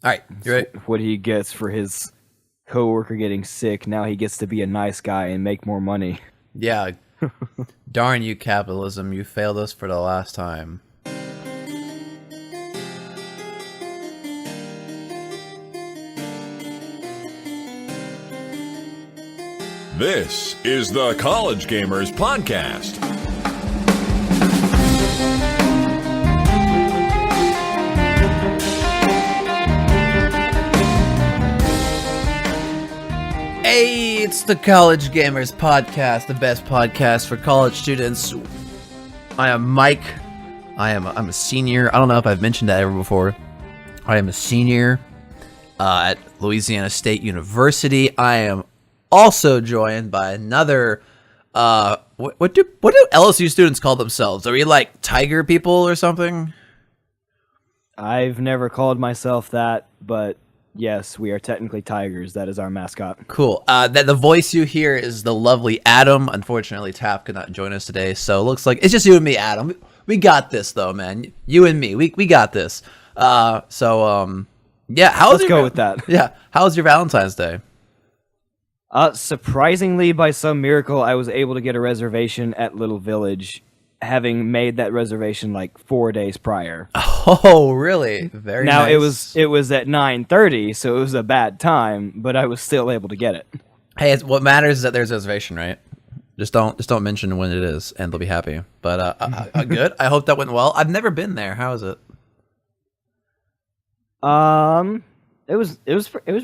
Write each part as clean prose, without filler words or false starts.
All right, you ready? What he gets for his coworker getting sick. Now he gets to be a nice guy and make more money. Yeah. Darn you, capitalism. You failed us for the last time. This is the College Gamers Podcast. Hey, it's the College Gamers Podcast, the best podcast for college students. I am Mike. I'm a senior. I don't know if I've mentioned that ever before. I am a senior at Louisiana State University. I am also joined by another. What do LSU students call themselves? Are we like tiger people or something? I've never called myself that, but yes, we are technically tigers. That is our mascot. Cool. That the voice you hear is the lovely Adam. Unfortunately, Tap could not join us today, so it looks like it's just you and me, Adam. We got this though, man. You and me, we got this. Yeah. Let's go with that. Yeah. How was your Valentine's Day? Surprisingly, by some miracle, I was able to get a reservation at Little Village, having made that reservation like 4 days prior. Oh, really? Very now nice. it was at 9:30, so it was a bad time, but I was still able to get it. Hey, what matters is that there's a reservation, right? Just don't mention when it is, and they'll be happy. But good. I hope that went well. I've never been there. How is it? It was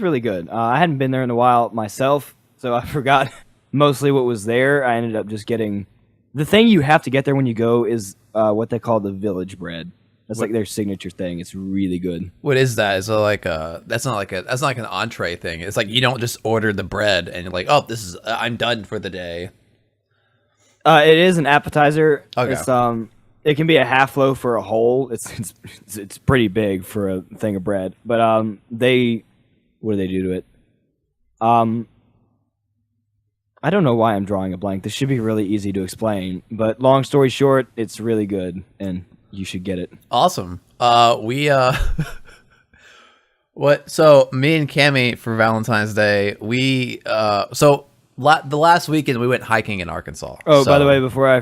really good. I hadn't been there in a while myself, so I forgot mostly what was there. I ended up just getting the thing you have to get there when you go is what they call the village bread. That's like their signature thing. It's really good. What is that? Is it like that's not like an entree thing. It's like you don't just order the bread and you're like, oh, this is I'm done for the day. It is an appetizer. Okay. It's it can be a half loaf or a whole. It's pretty big for a thing of bread. But what do they do to it? I don't know why I'm drawing a blank. This should be really easy to explain. But long story short, it's really good, and you should get it. Awesome. So me and Cammy for Valentine's Day, the last weekend we went hiking in Arkansas. Oh, by the way, before I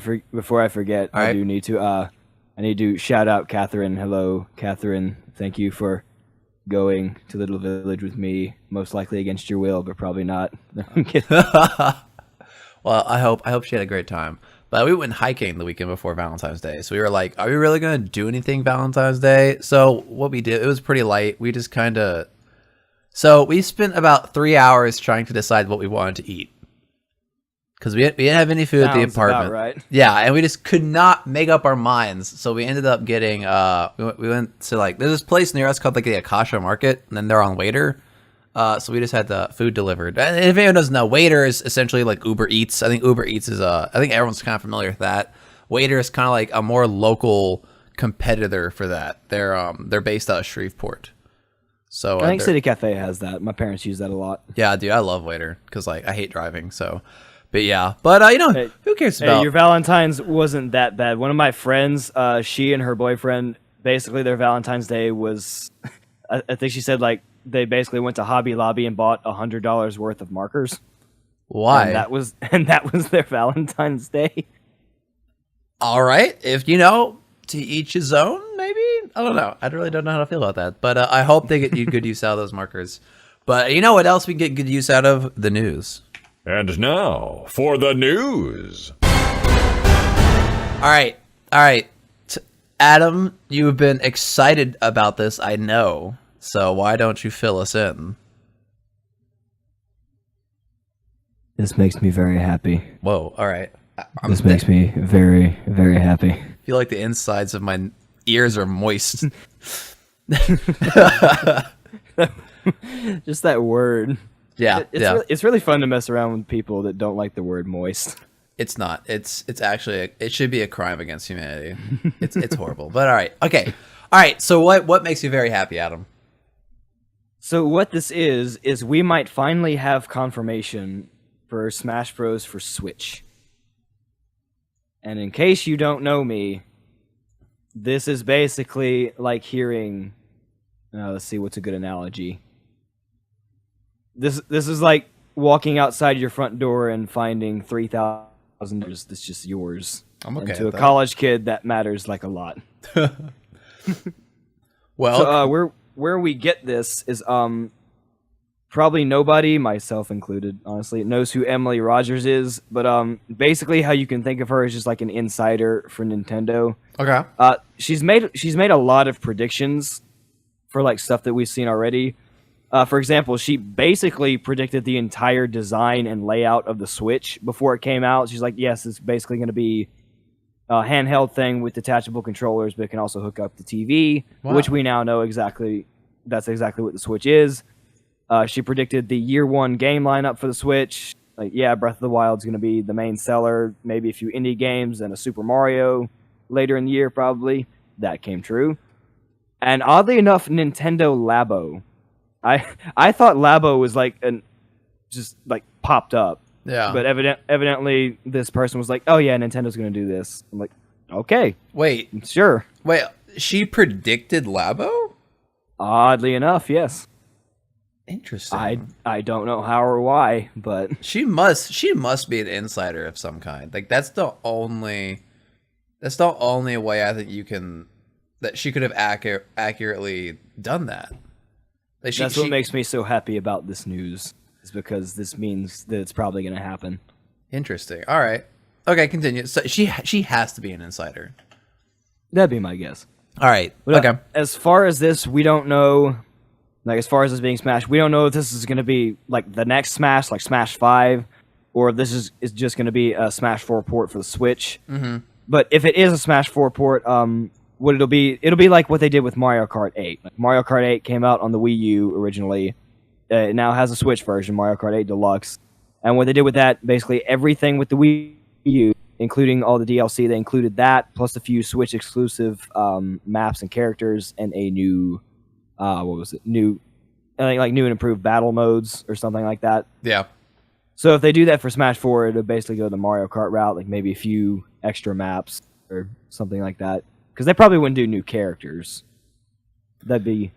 forget, All right. I do need to I need to shout out Catherine. Hello, Catherine. Thank you for going to Little Village with me, most likely against your will, but probably not. I'm kidding. Well, I hope she had a great time. But we went hiking the weekend before Valentine's Day. So we were like, are we really going to do anything Valentine's Day? So what we did, it was pretty light. We just so we spent about 3 hours trying to decide what we wanted to eat. Because we didn't have any food at the Sounds apartment. about right. Yeah, and we just could not make up our minds. So we ended up getting, we went to like, there's this place near us called like the Akasha Market. And then they're on Waiter. So we just had the food delivered. And if anyone doesn't know, Waiter is essentially like Uber Eats. I think Uber Eats is I think everyone's kind of familiar with that. Waiter is kind of like a more local competitor for that. They're based out of Shreveport. So I think City Cafe has that. My parents use that a lot. Yeah, dude, I love Waiter because like I hate driving. So, but yeah, but who cares about your Valentine's wasn't that bad. One of my friends, she and her boyfriend, basically their Valentine's Day was, I think she said like, they basically went to Hobby Lobby and bought $100 worth of markers. Why? And that was their Valentine's Day. All right, if to each his own. Maybe I don't know. I really don't know how to feel about that. But I hope they get you good use out of those markers. But you know what else we get good use out of? The news. And now for the news. All right. Adam, you've been excited about this, I know. So why don't you fill us in? This makes me very happy. Whoa, all right. This makes me very, very happy. I feel like the insides of my ears are moist. Just that word. Yeah, It's really fun to mess around with people that don't like the word moist. It's not. It's actually it should be a crime against humanity. It's horrible. But all right. Okay. All right. So what makes you very happy, Adam? So what this is we might finally have confirmation for Smash Bros. For Switch. And in case you don't know me, this is basically like hearing Let's see what's a good analogy. This is like walking outside your front door and finding $3,000 that's just yours. I'm okay. And to a that. college kid, that matters like a lot. Well, So, where we get this is probably nobody, myself included, honestly, knows who Emily Rogers is. But basically, how you can think of her is just like an insider for Nintendo. okay. She's made a lot of predictions for like stuff that we've seen already. For example, she basically predicted the entire design and layout of the Switch before it came out. She's like, yes, it's basically going to be a handheld thing with detachable controllers, but it can also hook up the TV, which we now know that's exactly what the Switch is. She predicted the year one game lineup for the Switch. Like, yeah, Breath of the Wild is going to be the main seller, maybe a few indie games and a Super Mario later in the year, probably. That came true. And oddly enough, Nintendo Labo. I thought Labo was like just like popped up. Yeah. But evidently this person was like, "Oh yeah, Nintendo's going to do this." I'm like, "Okay, Wait, sure." she predicted Labo? Oddly enough, yes. Interesting. I don't know how or why, but She must be an insider of some kind. Like that's the only way I think that she could have accurately done that. Like that's what makes me so happy about this news, is because this means that it's probably going to happen. Interesting. All right. Okay, continue. So she has to be an insider. That'd be my guess. All right. But, okay. As far as this, we don't know. Like, as far as this being Smash, we don't know if this is going to be like the next Smash, like Smash 5, or if this is just going to be a Smash 4 port for the Switch. Mm-hmm. But if it is a Smash 4 port, what it'll be like what they did with Mario Kart 8. Like, Mario Kart 8 came out on the Wii U originally. It now has a Switch version, Mario Kart 8 Deluxe. And what they did with that, basically everything with the Wii U, including all the DLC, they included that, plus a few Switch exclusive maps and characters, and a new, new and improved battle modes or something like that. Yeah. So if they do that for Smash 4, it'll basically go the Mario Kart route, like maybe a few extra maps or something like that. Because they probably wouldn't do new characters. That'd be...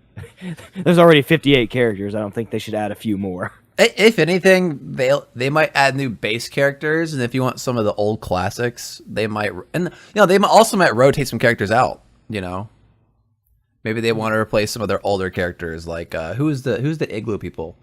There's already 58 characters. I don't think they should add a few more. If anything, they might add new base characters, and if you want some of the old classics, they might... And, they also might rotate some characters out, Maybe they want to replace some of their older characters, like, who's the Igloo people?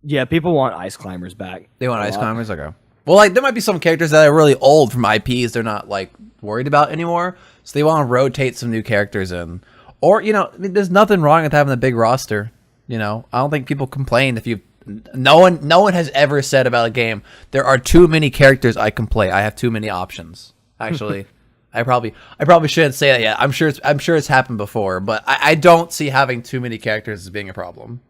Yeah, people want Ice Climbers back. They want Ice Climbers? Okay. Well, like, there might be some characters that are really old from IPs they're not, like, worried about anymore, so they want to rotate some new characters in. Or, there's nothing wrong with having a big roster, I don't think people complain if you... No one has ever said about a game, there are too many characters I can play. I have too many options. Actually, I probably shouldn't say that yet. I'm sure it's happened before, but I don't see having too many characters as being a problem.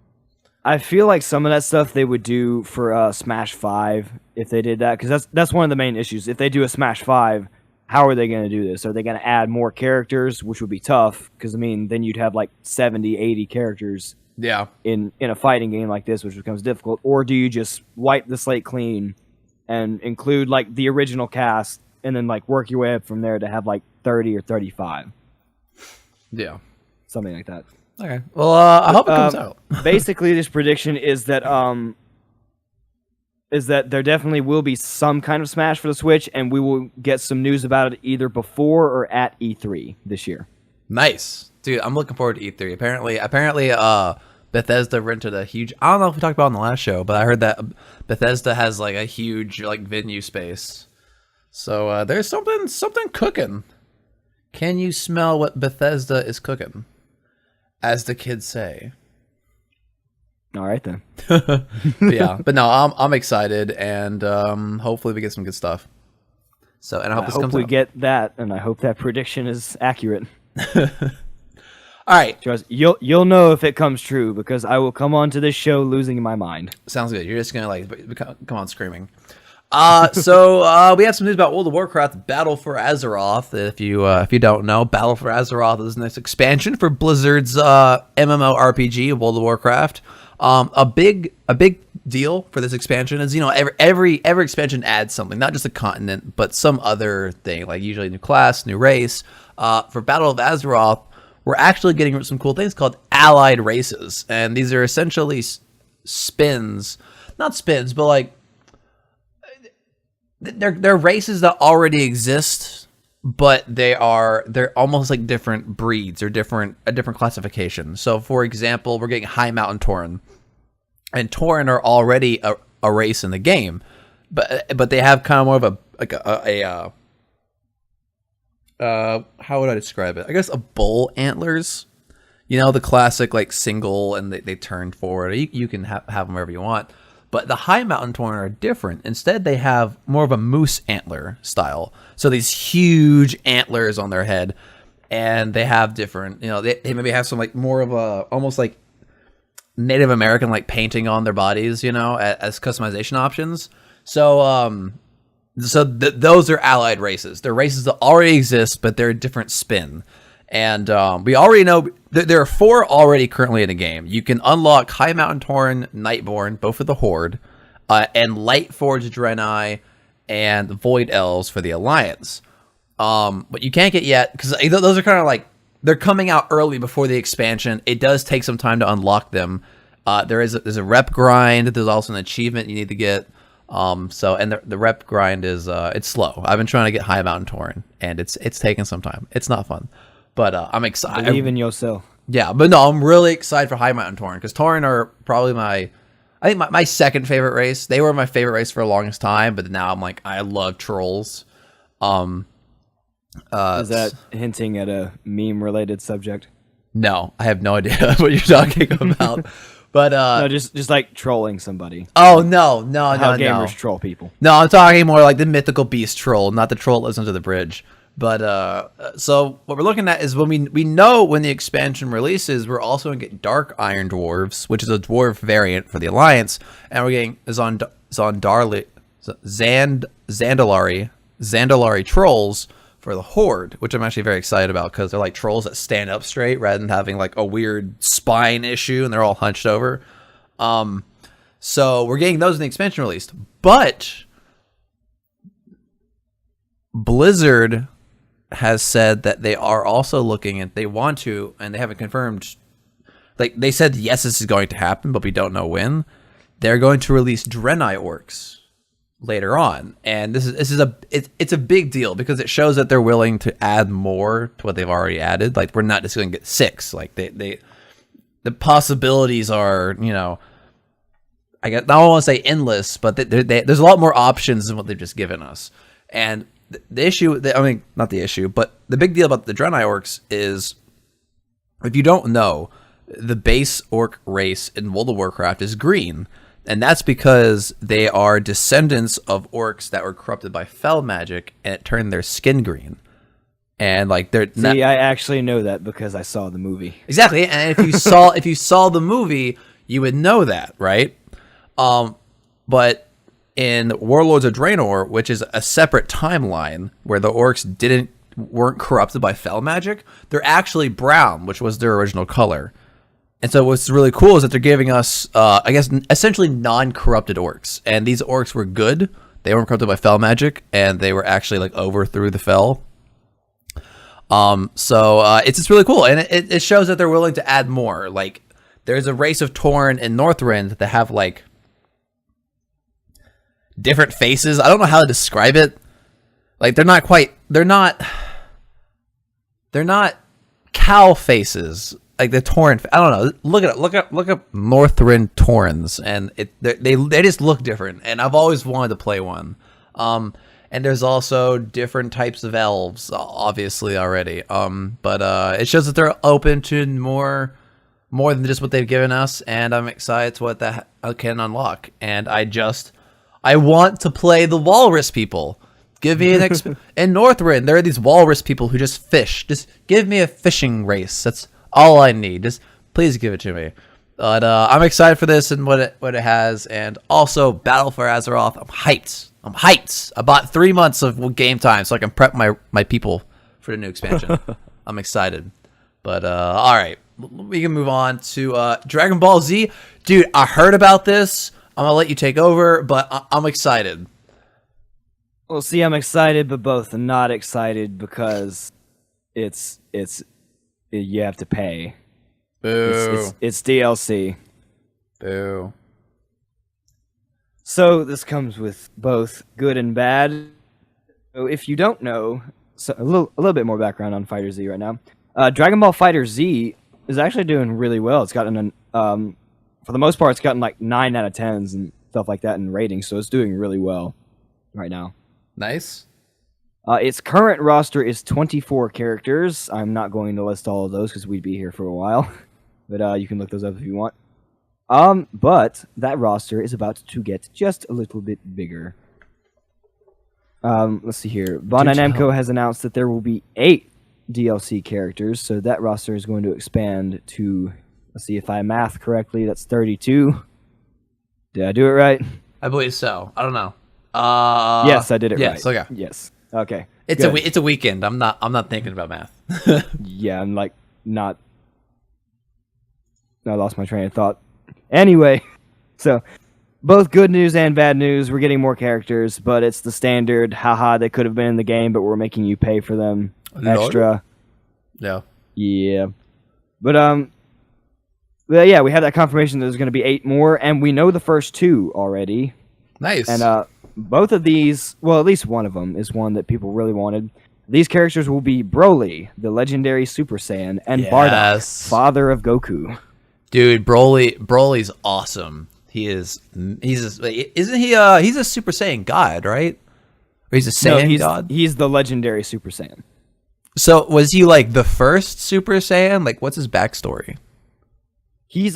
I feel like some of that stuff they would do for Smash 5 if they did that, because that's one of the main issues. If they do a Smash 5, how are they going to do this? Are they going to add more characters, which would be tough, because, then you'd have like 70, 80 characters in a fighting game like this, which becomes difficult. Or do you just wipe the slate clean and include like the original cast and then like work your way up from there to have like 30 or 35? Yeah. Something like that. Okay. Well, I hope it comes out. Basically, this prediction is that there definitely will be some kind of Smash for the Switch, and we will get some news about it either before or at E3 this year. Nice. Dude, I'm looking forward to E3. Apparently, Bethesda rented a huge... I don't know if we talked about it on the last show, but I heard that Bethesda has like a huge like venue space. So there's something cooking. Can you smell what Bethesda is cooking? As the kids say. All right then. but no, I'm excited, and hopefully we get some good stuff. So, and I hope we get that, and I hope that prediction is accurate. All right, Trust, you'll know if it comes true, because I will come on to this show losing my mind. Sounds good. You're just gonna come on screaming. So we have some news about World of Warcraft Battle for Azeroth. If you don't know, Battle for Azeroth is the next expansion for Blizzard's MMORPG, World of Warcraft. A big deal for this expansion is, every expansion adds something, not just a continent, but some other thing, like usually a new class, new race. For Battle of Azeroth, we're actually getting some cool things called allied races, and these are essentially spins, not spins, but like they're races that already exist, but they're almost like different breeds or a different classification. So, for example, we're getting High Mountain Tauren, and Tauren are already a race in the game, but they have kind of more of how would I describe it? I guess a bull antlers. You know, the classic like single, and they turn forward. You can have them wherever you want. But the High Mountain Tauren are different. Instead, they have more of a moose antler style. So these huge antlers on their head, and they have different, you know, they maybe have some like more of a almost like Native American like painting on their bodies, you know, as customization options. So those are allied races. They're races that already exist, but they're a different spin. And we already know there are 4 already currently in the game. You can unlock High Mountain Tauren, Nightborn, both for the Horde, and Lightforged Draenei and Void Elves for the Alliance. But you can't get yet, because those are kind of like, they're coming out early before the expansion. It does take some time to unlock them. There's a rep grind. There's also an achievement you need to get. And the rep grind is it's slow. I've been trying to get High Mountain Tauren, and it's taking some time. It's not fun. But I'm excited. Believe in yourself. Yeah, but no, I'm really excited for High Mountain Tauren, because Tauren are probably my second favorite race. They were my favorite race for the longest time, but now I'm like, I love trolls. Is that hinting at a meme-related subject? No, I have no idea what you're talking about. But no, just like trolling somebody. Oh no, How gamers troll people. No, I'm talking more like the mythical beast troll, not the troll that lives under the bridge. But so what we're looking at is when we know when the expansion releases, we're also going to get Dark Iron Dwarves, which is a dwarf variant for the Alliance, and we're getting Zandalari trolls for the Horde, which I'm actually very excited about, because they're like trolls that stand up straight rather than having like a weird spine issue and they're all hunched over. So we're getting those in the expansion released, but Blizzard has said that they are also looking at, they want to, and they haven't confirmed, like they said, yes, this is going to happen, but we don't know when. They're going to release Draenei Orcs later on, and it's a big deal, because it shows that they're willing to add more to what they've already added. Like, we're not just going to get 6. Like the possibilities are, you know, I don't want to say endless, but there's a lot more options than what they've just given us. And the issue, not the issue, but the big deal about the Draenei Orcs is, if you don't know, the base orc race in World of Warcraft is green. And that's because they are descendants of orcs that were corrupted by fel magic, and it turned their skin green. And like they're I actually know that because I saw the movie. Exactly. And if you saw the movie, you would know that, right? But in Warlords of Draenor, which is a separate timeline where the orcs weren't corrupted by fel magic, they're actually brown, which was their original color. And so what's really cool is that they're giving us, I guess, essentially non-corrupted orcs. And these orcs were good. They weren't corrupted by fel magic, and they were actually like overthrew the fel. So it's just really cool, and it shows that they're willing to add more. Like, there's a race of Tauren in Northrend that have like different faces. I don't know how to describe it. Like, they're not cow faces. Like the Tauren, I don't know. Look up Northrend Taurens, and they just look different. And I've always wanted to play one. And there's also different types of elves, obviously already. But it shows that they're open to more than just what they've given us, and I'm excited to what that can unlock. And I want to play the walrus people. Give me an in Northrend, there are these walrus people who just fish. Just give me a fishing race. That's all I need. Just please give it to me. But I'm excited for this and what it has, and also Battle for Azeroth. I'm hyped. I bought 3 months of game time so I can prep my people for the new expansion. I'm excited. But all right, we can move on to Dragon Ball Z. Dude, I heard about this. I'm gonna let you take over, but I'm excited. Well, see, I'm excited, but both not excited because it's you have to pay. Boo. It's DLC. Boo. So this comes with both good and bad. So if you don't know, so a little bit more background on Fighter Z right now. Dragon Ball Fighter Z is actually doing really well. It's gotten for the most part, it's gotten like 9 out of 10s and stuff like that in ratings. So it's doing really well right now. Nice. Its current roster is 24 characters. I'm not going to list all of those because we'd be here for a while, but you can look those up if you want. But that roster is about to get just a little bit bigger. Let's see here. Bandai Namco has announced that there will be 8 DLC characters, so that roster is going to expand to, let's see if I math correctly, that's 32. Did I do it right? I believe so. I don't know. Yes, I did it right. Yes, okay. Yes. Okay. It's a weekend. I'm not thinking about math. Yeah, I'm like not. I lost my train of thought. Anyway, so both good news and bad news. We're getting more characters, but it's the standard. Haha, they could have been in the game, but we're making you pay for them extra. Yeah. Yeah. But yeah, we have that confirmation that there's going to be 8 more, and we know the first 2 already. Nice. And both of these, well, at least one of them is one that people really wanted. These characters will be Brolly, the legendary Super Saiyan, and Bardock, father of Goku. Dude, Broly's awesome. He's a Super Saiyan god, right? Or he's a Saiyan god? He's the legendary Super Saiyan. So was he like the first Super Saiyan? Like, what's his backstory? He's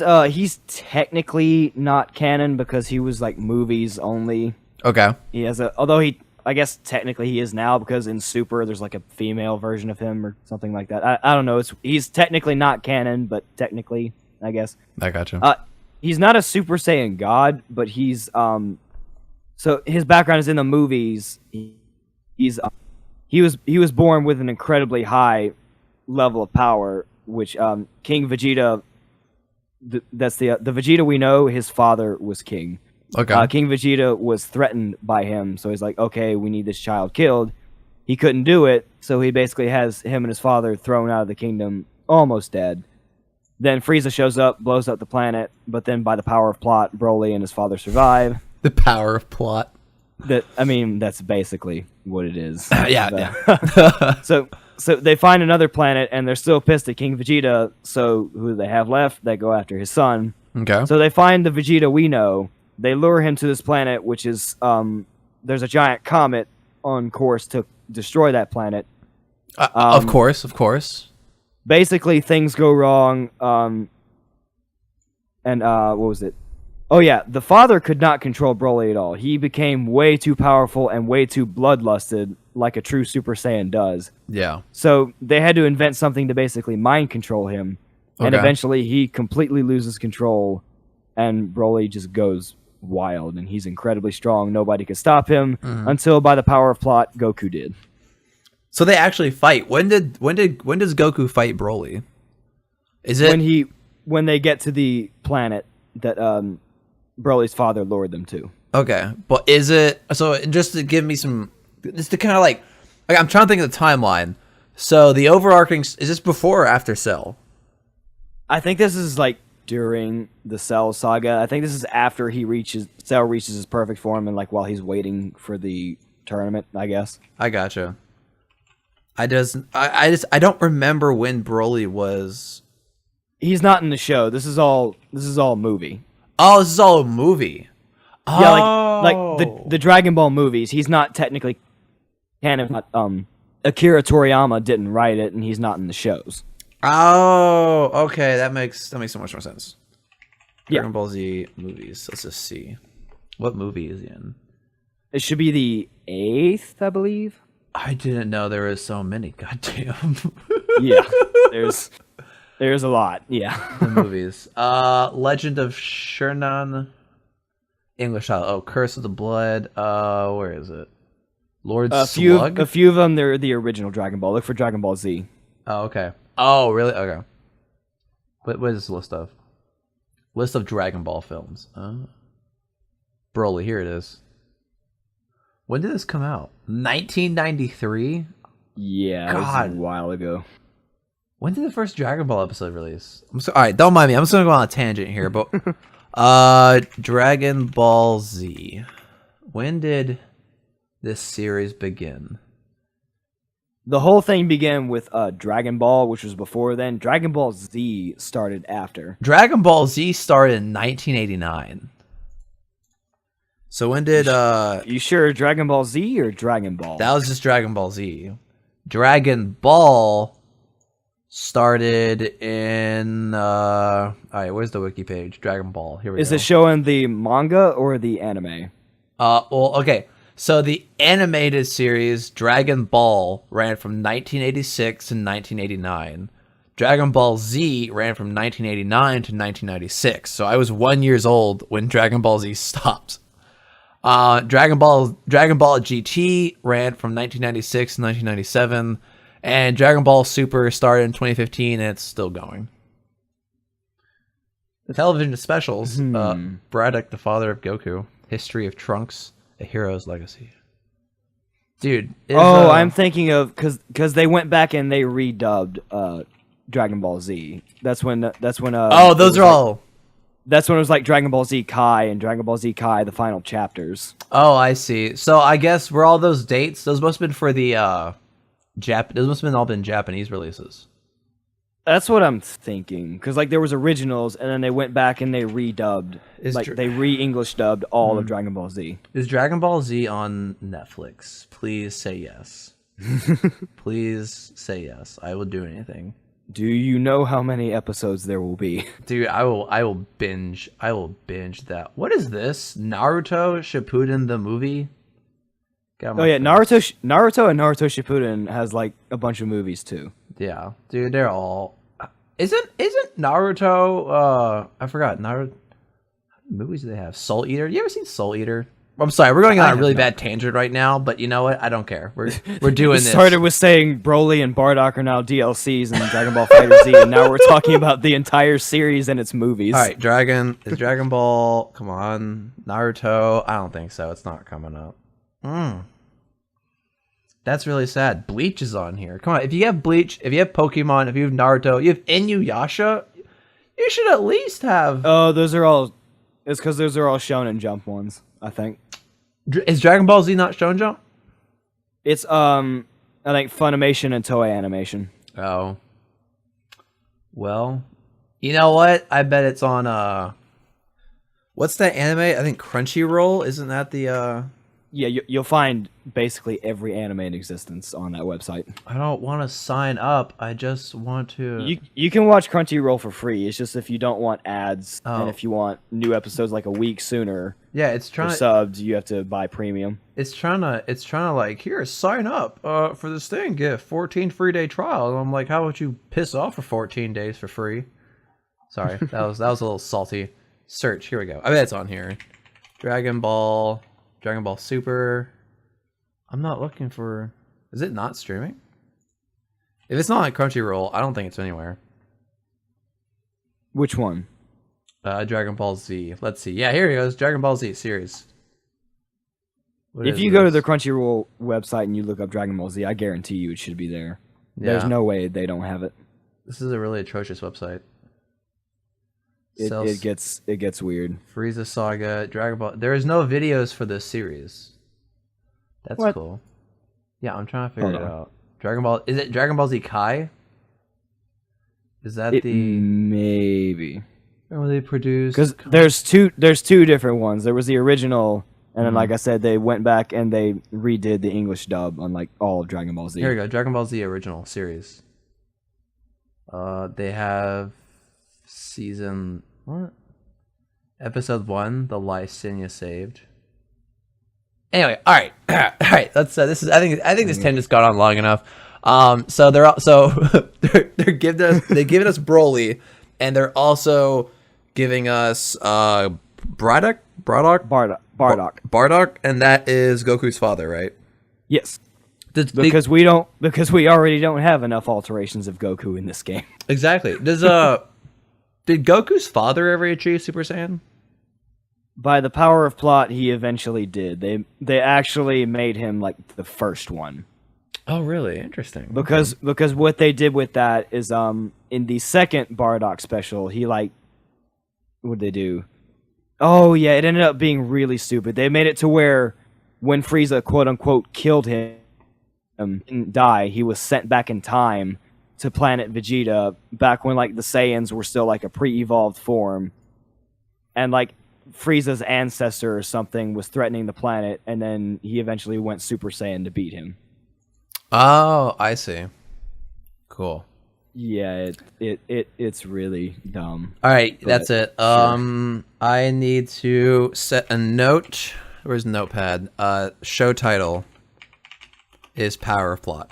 technically not canon because he was like movies only. Okay. He has although I guess technically he is now because in Super there's like a female version of him or something like that. I don't know. He's technically not canon, but technically, I guess. I gotcha. He's not a Super Saiyan god, but he's so his background is in the movies. He was born with an incredibly high level of power, which King Vegeta. That's the Vegeta we know. His father was king. Okay. King Vegeta was threatened by him, so he's like, okay, we need this child killed. He couldn't do it, so he basically has him and his father thrown out of the kingdom, almost dead. Then Frieza shows up, blows up the planet, but then by the power of plot, Broly and his father survive. The power of plot. That's basically what it is. Yeah. So they find another planet, and they're still pissed at King Vegeta, so who they have left, they go after his son. Okay. So they find the Vegeta we know. They lure him to this planet, which is, there's a giant comet on course to destroy that planet. Of course. Basically, things go wrong, and what was it? Oh yeah, the father could not control Broly at all. He became way too powerful and way too bloodlusted, like a true Super Saiyan does. Yeah. So they had to invent something to basically mind control him, and eventually he completely loses control, and Broly just goes wild, and he's incredibly strong. Nobody could stop him until, by the power of plot, Goku did. So they actually fight. When does Goku fight Broly? Is it when they get to the planet that Broly's father lured them to? Okay, but is it so? Just to give me some, just to kind of like I'm trying to think of the timeline. So the overarching is this before or after Cell? I think this is like during the Cell saga. I think this is after Cell reaches his perfect form, and like while he's waiting for the tournament, I guess. I gotcha. I don't remember when Broly was. He's not in the show. This is all movie. Oh, this is all a movie. Oh. Yeah, like the Dragon Ball movies. He's not technically canon. Akira Toriyama didn't write it, and he's not in the shows. Oh, okay. That makes so much more sense. Yeah. Dragon Ball Z movies. Let's just see. What movie is he in? It should be the 8th, I believe. I didn't know there was so many. Goddamn. Yeah. There's a lot. Yeah. The movies. Legend of Shernan. English title. Oh, Curse of the Blood. Where is it? Lord Slug? A few of them, they're the original Dragon Ball. Look for Dragon Ball Z. Oh, okay. Oh, really? Okay. What is this list of? List of Dragon Ball films. Broly, here it is. When did this come out? 1993? Yeah, God. It was a while ago. When did the first Dragon Ball episode release? All right, don't mind me. I'm just gonna go on a tangent here, but Dragon Ball Z. When did this series begin? The whole thing began with Dragon Ball, which was before then. Dragon Ball Z started after. Dragon Ball Z started in 1989. So when did You sure Dragon Ball Z or Dragon Ball? that was just Dragon Ball Z. Dragon Ball started in all right, where's the wiki page? Dragon Ball. Here we go. Is it showing the manga or the anime? Well, okay. So the animated series Dragon Ball ran from 1986 to 1989. Dragon Ball Z ran from 1989 to 1996. So I was 1 year old when Dragon Ball Z stopped. Dragon Ball GT ran from 1996 to 1997, and Dragon Ball Super started in 2015, and it's still going. The television specials: Braddock, the father of Goku, History of Trunks, A Hero's Legacy. Dude, I'm thinking of because they went back and they redubbed Dragon Ball Z. That's when those are all. That's when it was like Dragon Ball Z Kai and Dragon Ball Z Kai, the final chapters. Oh, I see. So I guess were all those dates? Those must have been for the Those must have all been Japanese releases. That's what I'm thinking. Because like there was originals, and then they went back and they redubbed, they re-English dubbed all of Dragon Ball Z. Is Dragon Ball Z on Netflix? Please say yes. Please say yes. I will do anything. Do you know how many episodes there will be? Dude, I will binge that. What is this? Naruto Shippuden the movie? Oh yeah, Naruto and Naruto Shippuden has like a bunch of movies too. Yeah, dude, they're all. Isn't Naruto? I forgot Naruto. How many movies do they have? Soul Eater. You ever seen Soul Eater? I'm sorry, we're going on a really bad tangent right now, but you know what? I don't care. We're doing this. Started with saying Brolly and Bardock are now DLCs in Dragon Ball FighterZ, and now we're talking about the entire series and its movies. All right, is Dragon Ball? Come on, Naruto. I don't think so. It's not coming up. That's really sad. Bleach is on here. Come on, if you have Bleach, if you have Pokemon, if you have Naruto, you have Inuyasha, you should at least have. Oh, those are all. It's because those are all Shonen Jump ones, I think. Is Dragon Ball Z not Shonen Jump? It's I think Funimation and Toei Animation. Oh. Well, you know what? I bet it's on what's that anime? I think Crunchyroll. Isn't that the Yeah, you'll find basically every anime in existence on that website. I don't want to sign up. I just want to. You can watch Crunchyroll for free. It's just if you don't want ads and if you want new episodes like a week sooner. Yeah, it's trying. For subs, you have to buy premium. It's trying to like, here, sign up for this thing, get 14 free day trial. And I'm like, how about you piss off for 14 days for free? Sorry, that was a little salty. Search. Here we go. I bet it's on here. Dragon Ball Super. I'm not looking for. Is it not streaming? If it's not on Crunchyroll, I don't think it's anywhere. Which one? Dragon Ball Z. Let's see. Yeah, here it goes. Dragon Ball Z series. If you go to the Crunchyroll website and you look up Dragon Ball Z, I guarantee you it should be there. Yeah. There's no way they don't have it. This is a really atrocious website. It gets weird. Frieza Saga, Dragon Ball. There is no videos for this series. That's cool. Yeah, I'm trying to figure it out. Dragon Ball. Is it Dragon Ball Z Kai? Is that maybe? Or were they produced? Because there's two different ones. There was the original, and then like I said, they went back and they redid the English dub on like all of Dragon Ball Z. Here we go. Dragon Ball Z original series. They have season what? Episode 1, The Lysenia Saved. Anyway, all right. Let's this is I think this tangent's gone on long enough. So they're giving us Brolly, and they're also giving us Bardock, and that is Goku's father, right? Yes. Because we already don't have enough alterations of Goku in this game. Exactly. Did Goku's father ever achieve Super Saiyan? By the power of plot, he eventually did. They actually made him like the first one. Oh, really? Interesting. Because what they did with that is in the second Bardock special, he like what'd they do? Oh yeah, it ended up being really stupid. They made it to where when Frieza quote unquote killed him, didn't die, he was sent back in time to planet Vegeta back when like the Saiyans were still like a pre-evolved form. And like Frieza's ancestor or something was threatening the planet, and then he eventually went Super Saiyan to beat him. Oh, I see. Cool. Yeah, it's really dumb. All right, that's it. Sure. I need to set a note. Where's the notepad? Show title is Power of Plot.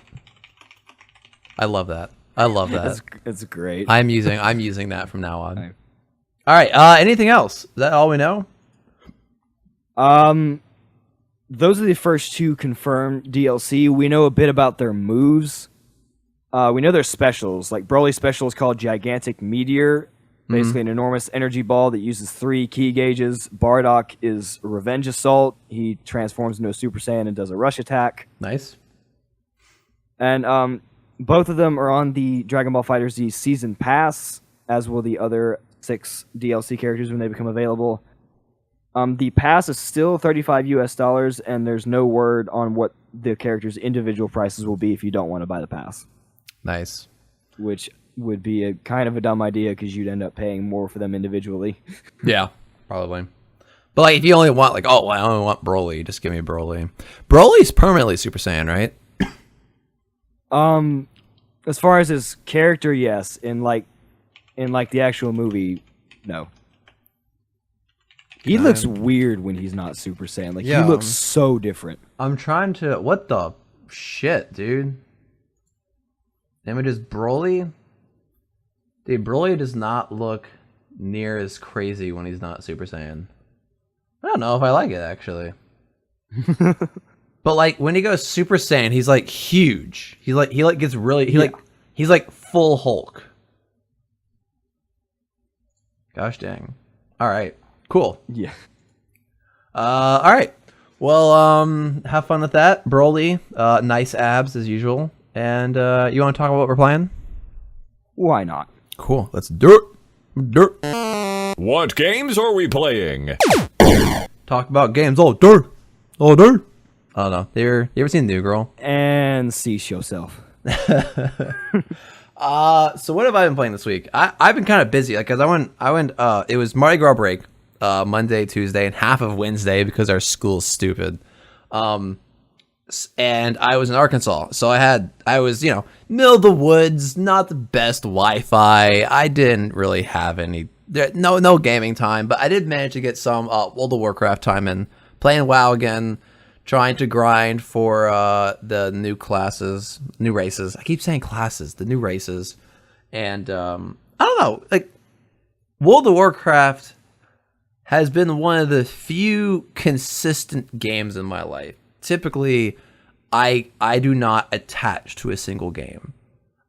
I love that. I love that. It's great. I'm using that from now on. All right. Anything else? Is that all we know? Those are the first two confirmed DLC. We know a bit about their moves. We know their specials. Like Broly's special is called Gigantic Meteor, basically an enormous energy ball that uses 3 key gauges. Bardock is Revenge Assault. He transforms into a Super Saiyan and does a rush attack. Nice. And both of them are on the Dragon Ball FighterZ Season Pass, as will the other 6 DLC characters when they become available. The pass is still $35 US, and there's no word on what the characters' individual prices will be if you don't want to buy the pass. Nice. Which would be a kind of a dumb idea because you'd end up paying more for them individually. Yeah, probably. But like, if you only want like, I only want Brolly, just give me Brolly. Broly's permanently Super Saiyan, right? As far as his character, yes. In the actual movie, no. He looks weird when he's not Super Saiyan. Like, he looks so different. I'm trying to... What the shit, dude? Image is Brolly? Dude, Brolly does not look near as crazy when he's not Super Saiyan. I don't know if I like it, actually. But, like, when he goes Super Saiyan, he's, like, huge. He gets really... He's, like, full Hulk. Gosh dang. All right. Cool. Yeah. All right. Well, have fun with that, Brolly. Nice abs as usual. And you want to talk about what we're playing? Why not? Cool. Let's do it. What games are we playing? Talk about games all day. All day. I don't know. You ever seen New Girl? And cease yourself. So what have I been playing this week? I've been kind of busy, like, cause I went. It was Mardi Gras break, Monday, Tuesday, and half of Wednesday because our school's stupid. And I was in Arkansas, so I was middle of the woods, not the best Wi-Fi. I didn't really have no gaming time, but I did manage to get some World of Warcraft time in, playing WoW again. Trying to grind for the new races. I keep saying classes, the new races. And I don't know, like, World of Warcraft has been one of the few consistent games in my life. Typically, I do not attach to a single game.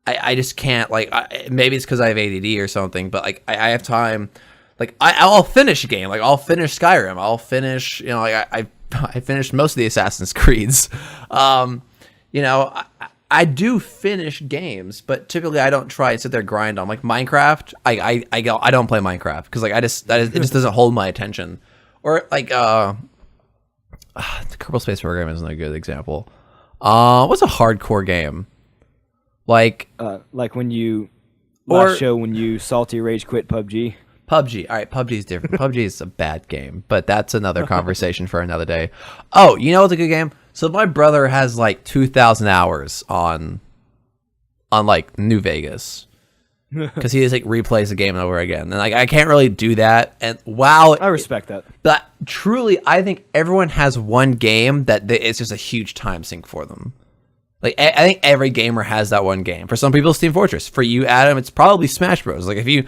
I just can't, like, maybe it's because I have ADD or something, but like I have time. Like, I'll finish a game. Like, I'll finish Skyrim. I'll finish, I finished most of the Assassin's Creeds. I do finish games, but typically I don't try and sit there and grind on. Like Minecraft, I don't play Minecraft because like it just doesn't hold my attention. Or like the Kerbal Space Program isn't a good example. What's a hardcore game? Like when you last show when you salty rage quit PUBG. PUBG. All right, PUBG is different. PUBG is a bad game, but that's another conversation for another day. Oh, you know what's a good game? So my brother has like 2,000 hours on like New Vegas because he just like replays the game over again, and like I can't really do that. And wow, I respect that. But truly, I think everyone has one game that it's just a huge time sink for them. Like I think every gamer has that one game. For some people, it's Team Fortress. For you, Adam, it's probably Smash Bros. Like if you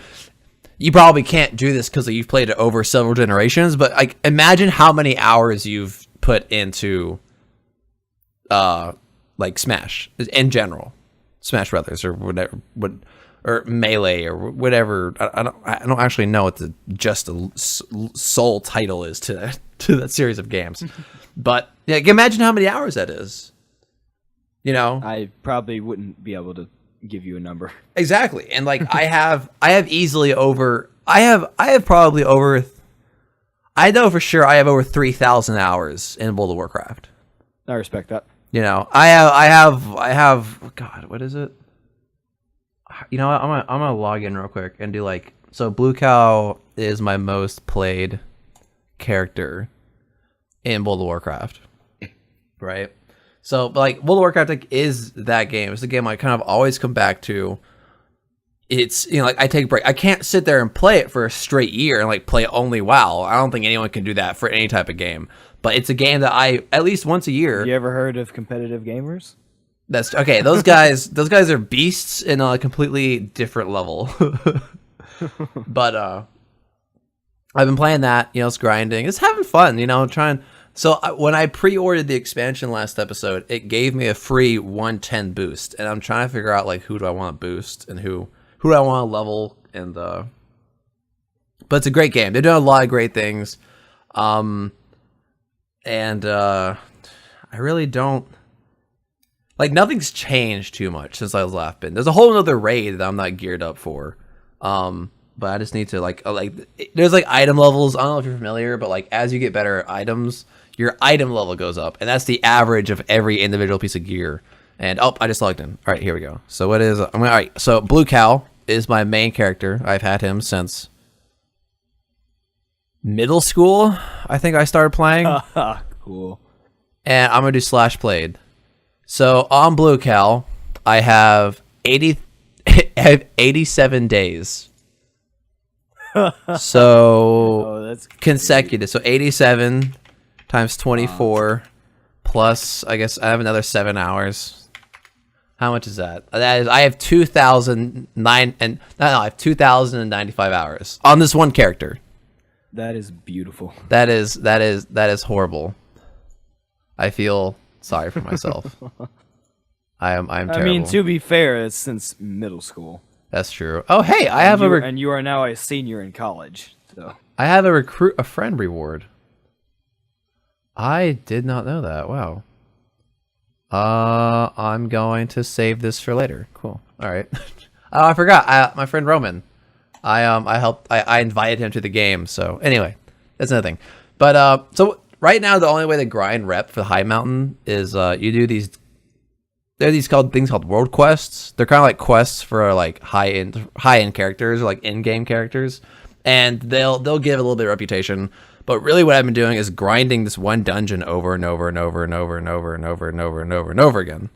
probably can't do this because you've played it over several generations, but like imagine how many hours you've put into like Smash in general, Smash Brothers or whatever, or Melee or whatever. I don't actually know what the sole title is to that series of games, but yeah, imagine how many hours that is. You know, I probably wouldn't be able to give you a number. exactly. And like I have easily over. I have probably over. I know for sure I have over 3,000 hours in World of Warcraft. I respect that. You know, I have. God, what is it? You know what? I'm gonna log in real quick and do like. So Blue Cow is my most played character in World of Warcraft, right? So like World of Warcraft like, is that game. It's the game I kind of always come back to. It's, you know, like I take a break. I can't sit there and play it for a straight year and like play only WoW. I don't think anyone can do that for any type of game. But it's a game that I at least once a year. You ever heard of competitive gamers? That's okay. Those guys are beasts in a completely different level. But I've been playing that. You know, it's grinding. It's having fun. You know, trying. So when I pre-ordered the expansion last episode, it gave me a free 110 boost, and I'm trying to figure out like who do I want to boost and who do I want to level. And but it's a great game. They're doing a lot of great things. And I really don't. Like, nothing's changed too much since I was last been. There's a whole other raid that I'm not geared up for. But I just need to, like there's, like, item levels. I don't know if you're familiar, but, like, as you get better items, your item level goes up. And that's the average of every individual piece of gear. And, oh, I just logged in. All right, here we go. So what is... all right, so Blue Cow is my main character. I've had him since middle school, I think I started playing. Cool. And I'm going to do slash played. So on Blue Cow, I have 87 days. So that's consecutive. So 87 times 24 plus, I guess I have another 7 hours. How much is that? That is, I have 2,095 hours on this one character. That is beautiful. That is horrible. I feel sorry for myself. I'm terrible. I mean, to be fair, it's since middle school. That's true. Oh, hey, I have and you are now a senior in college. So I have a recruit a friend reward. I did not know that. Wow. I'm going to save this for later. Cool. All right. Oh, I forgot. My friend Roman. I invited him to the game. So anyway, that's another thing. But so right now the only way to grind rep for the high mountain is you do these. There are these things called world quests. They're kind of like quests for like high end characters or like in game characters, and they'll give a little bit of reputation. But really, what I've been doing is grinding this one dungeon over and over and over and over and over and over and over and over and over again.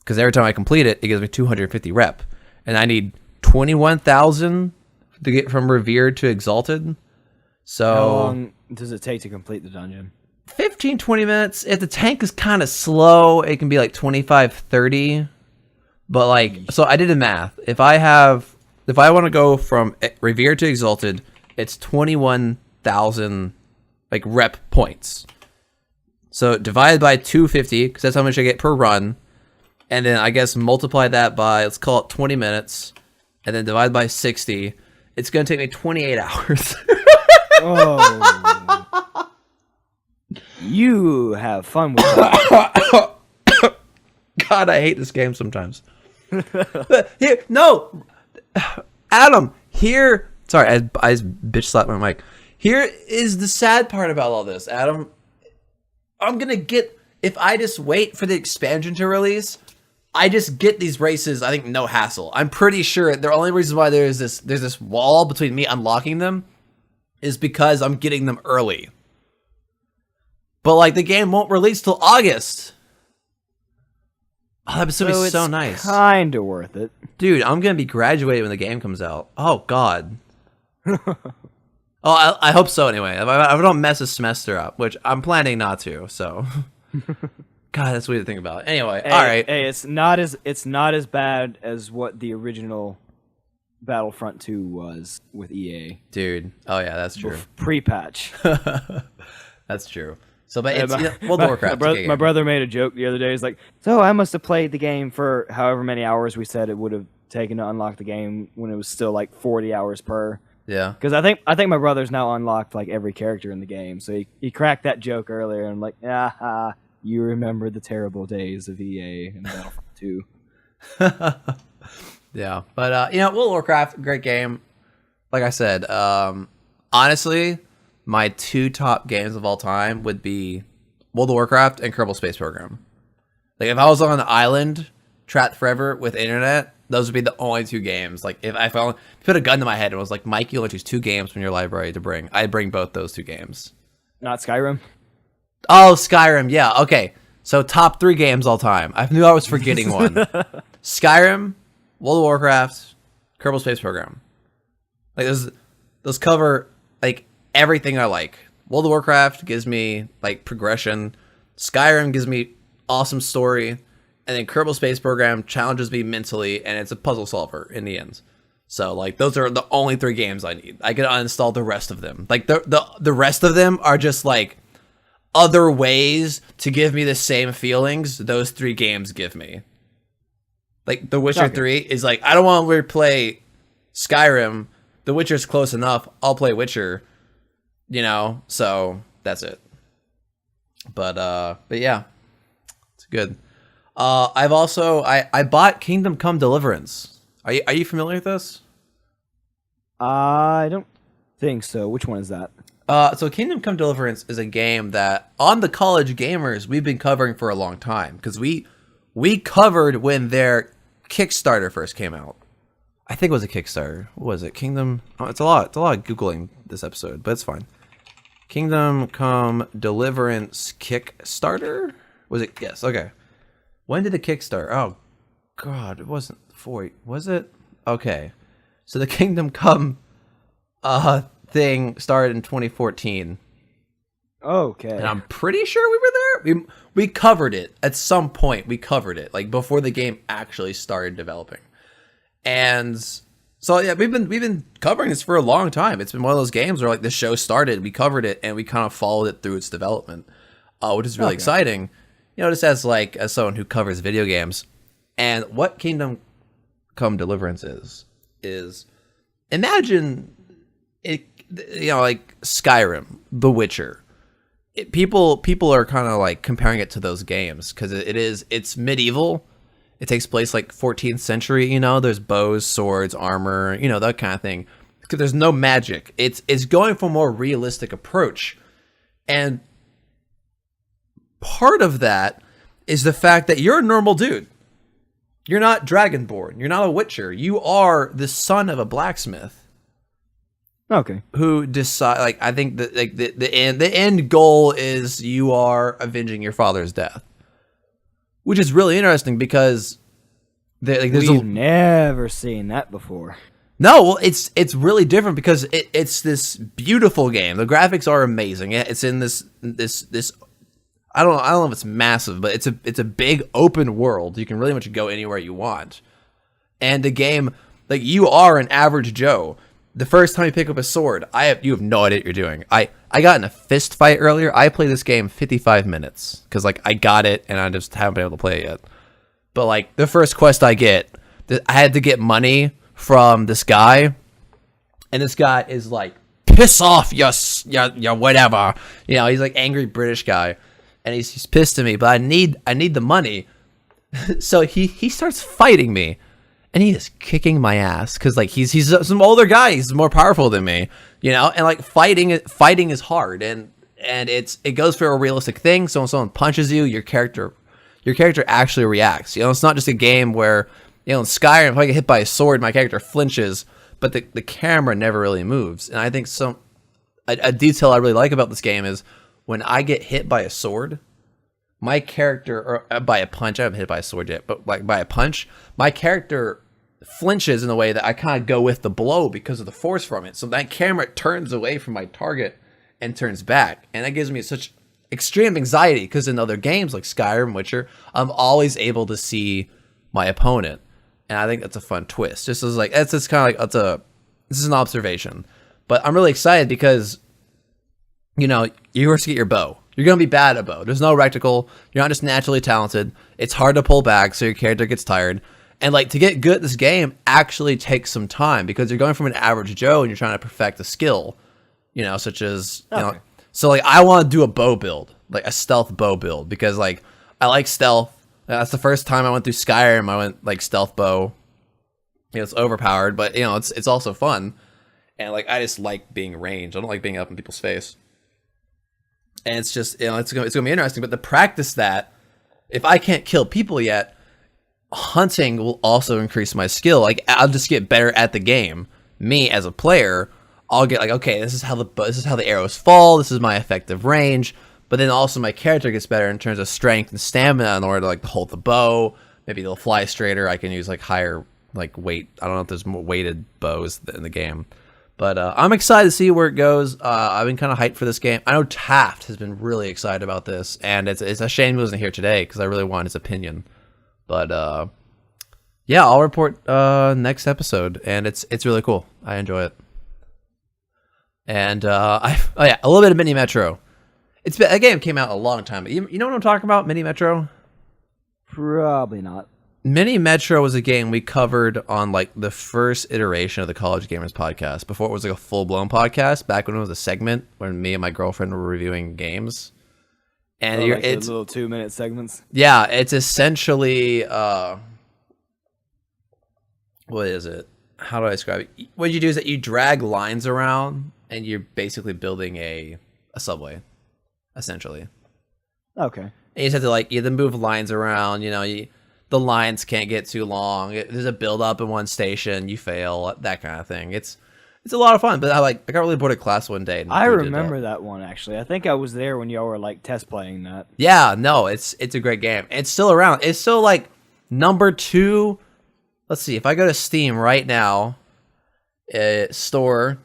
Because every time I complete it, it gives me 250 rep, and I need 21,000 to get from revered to exalted. So how long does it take to complete the dungeon? 15-20 minutes. If the tank is kind of slow, it can be like 25-30. But like, so I did the math. If I want to go from revered to exalted, it's 21,000 like rep points. So divided by 250, because that's how much I get per run, and then I guess multiply that by, let's call it 20 minutes, and then divide by 60. It's gonna take me 28 hours. Oh. You have fun with that. God, I hate this game sometimes. Here, no, Adam. Here, sorry, I bitch slapped my mic. Here is the sad part about all this, Adam. I'm gonna get, if I just wait for the expansion to release, I just get these races. I think no hassle. I'm pretty sure the only reason why there's this wall between me unlocking them is because I'm getting them early. But like the game won't release till August. Oh, that would be so nice. Kind of worth it, dude. I'm gonna be graduating when the game comes out. Oh God. Oh, I hope so. Anyway, if I don't mess a semester up, which I'm planning not to. So, God, that's weird to think about. Anyway, hey, all right. Hey, it's not as bad as what the original Battlefront 2 was with EA, dude. Oh yeah, that's true. Pre-patch. That's true. So, but it's World of Warcraft. My brother made a joke the other day. He's like, "So I must have played the game for however many hours we said it would have taken to unlock the game when it was still like 40 hours per." Yeah. Because I think my brother's now unlocked like every character in the game. So he cracked that joke earlier, and I'm like, You remember the terrible days of EA and Battlefield 2. Yeah, but World of Warcraft, great game. Like I said, honestly, my 2 top games of all time would be World of Warcraft and Kerbal Space Program. Like if I was on an island trapped forever with internet, those would be the only 2 games. Like if I put a gun to my head and was like, Mike, you only choose 2 games from your library to bring, I'd bring both those 2 games. Not Skyrim? Oh, Skyrim, yeah, okay. So top 3 games all time. I knew I was forgetting one. Skyrim, World of Warcraft, Kerbal Space Program. Like those cover like everything I like. World of Warcraft gives me like progression. Skyrim gives me awesome story, and then Kerbal Space Program challenges me mentally, and it's a puzzle solver in the end. So like those are the only 3 games I need. I could uninstall the rest of them. Like the rest of them are just like other ways to give me the same feelings those 3 games give me. Like The Witcher 3 is like, I don't want to replay Skyrim. The Witcher's close enough. I'll play Witcher. So that's it. But yeah, it's good. I've also I bought Kingdom Come Deliverance. Are you familiar with this? I don't think so. Which one is that? So Kingdom Come Deliverance is a game that on the College Gamers we've been covering for a long time because we covered when their Kickstarter first came out. I think it was a Kickstarter. What was it? Kingdom. Oh, it's a lot of googling this episode, but it's fine. Kingdom Come Deliverance Kickstarter? Was it? Yes. Okay. When did the Kickstarter? Oh, God, it wasn't 4. Was it? Okay. So the Kingdom Come thing started in 2014. Okay. And I'm pretty sure we were there. We covered it at some point. We covered it like before the game actually started developing. And so yeah, we've been covering this for a long time. It's been one of those games where like the show started, we covered it, and we kind of followed it through its development, which is really exciting. Just as someone who covers video games, and what Kingdom Come Deliverance is imagine it, like Skyrim, The Witcher. People are kind of like comparing it to those games because it's medieval. It takes place like 14th century, there's bows, swords, armor, that kind of thing. Because there's no magic. It's going for a more realistic approach. And part of that is the fact that you're a normal dude. You're not Dragonborn. You're not a Witcher. You are the son of a blacksmith. Okay. Who decide I think that like the end goal is you are avenging your father's death. Which is really interesting because we've never seen that before. No, well, it's really different because it's this beautiful game. The graphics are amazing. It's in this I don't know if it's massive, but it's a big open world. You can really much go anywhere you want. And the game, like you are an average Joe. The first time you pick up a sword, you have no idea what you're doing. I got in a fist fight earlier. I played this game 55 minutes because like I got it and I just haven't been able to play it yet. But like the first quest I had to get money from this guy, and this guy is like, piss off, ya whatever. He's like angry British guy, and he's pissed at me. But I need the money, so he starts fighting me. And he is kicking my ass because like he's some older guy. He's more powerful than me, And like fighting is hard, and it goes for a realistic thing. So when someone punches you, your character actually reacts. It's not just a game where in Skyrim, if I get hit by a sword, my character flinches, but the camera never really moves. And I think a detail I really like about this game is when I get hit by a sword. My character, or by a punch, I haven't hit by a sword yet, but like by a punch, my character flinches in a way that I kind of go with the blow because of the force from it. So that camera turns away from my target and turns back. And that gives me such extreme anxiety because in other games like Skyrim, Witcher, I'm always able to see my opponent. And I think that's a fun twist. Just as like, this is an observation. But I'm really excited because, you're supposed to get your bow. You're going to be bad at bow. There's no reticle. You're not just naturally talented. It's hard to pull back, so your character gets tired. And like to get good at this game actually takes some time because you're going from an average Joe and you're trying to perfect a skill, such as So like I want to do a bow build, like a stealth bow build, because like I like stealth. That's the first time I went through Skyrim. I went like stealth bow. It's overpowered, but it's also fun. And like I just like being ranged. I don't like being up in people's face. And it's just it's gonna be interesting. But to practice that, if I can't kill people yet, hunting will also increase my skill. Like I'll just get better at the game. Me as a player, I'll get like, okay, this is how the arrows fall. This is my effective range. But then also my character gets better in terms of strength and stamina in order to like hold the bow. Maybe they'll fly straighter. I can use like higher like weight. I don't know if there's more weighted bows in the game. But I'm excited to see where it goes. I've been kind of hyped for this game. I know Taft has been really excited about this, and it's a shame he wasn't here today because I really want his opinion. But yeah, I'll report next episode, and it's really cool. I enjoy it. And a little bit of Mini Metro. A game came out a long time. You know what I'm talking about? Mini Metro? Probably not. Mini Metro was a game we covered on like the first iteration of the College Gamers podcast, before it was like a full-blown podcast, back when it was a segment when me and my girlfriend were reviewing games. And like it's little 2-minute segments. Yeah, it's essentially what is it? How do I describe it? What you do is that you drag lines around and you're basically building a subway, essentially. Okay. And you just have to you have to move lines around, the lines can't get too long. There's a build up in one station, you fail, that kind of thing. It's a lot of fun, but I got really bored of class one day. I remember that one actually. I think I was there when y'all were like test playing that. Yeah, no, it's a great game. It's still around. It's still like number 2. Let's see, if I go to Steam right now, store,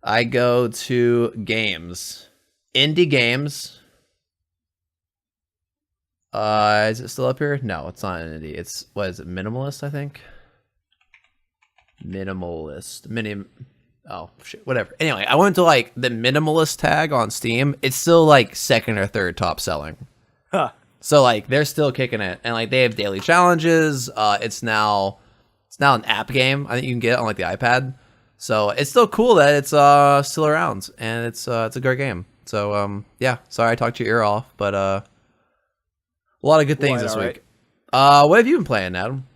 I go to games, indie games. Is it still up here? No, it's not an indie. It's, what is it, minimalist, I think? Minimalist. Oh, shit, whatever. Anyway, I went to like the minimalist tag on Steam. It's still like 2nd or 3rd top selling. Huh. So like they're still kicking it, and like they have daily challenges. It's now an app game. I think you can get it on like the iPad. So it's still cool that it's still around, and it's a great game. So yeah, sorry I talked your ear off, but a lot of good things this week. What have you been playing, Adam?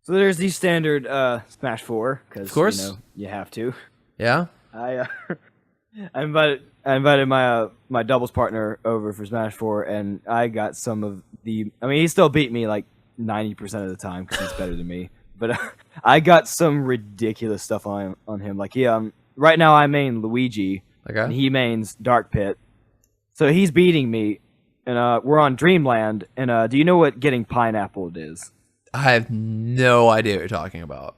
So there's the standard Smash 4, because of course you have to. Yeah. I invited my doubles partner over for Smash 4, and I got some of the. I mean, he still beat me like 90% of the time because he's better than me. But I got some ridiculous stuff on him. Like right now I main Luigi, and he mains Dark Pit. So he's beating me, and we're on Dreamland. And do you know what getting pineappled is? I have no idea what you're talking about.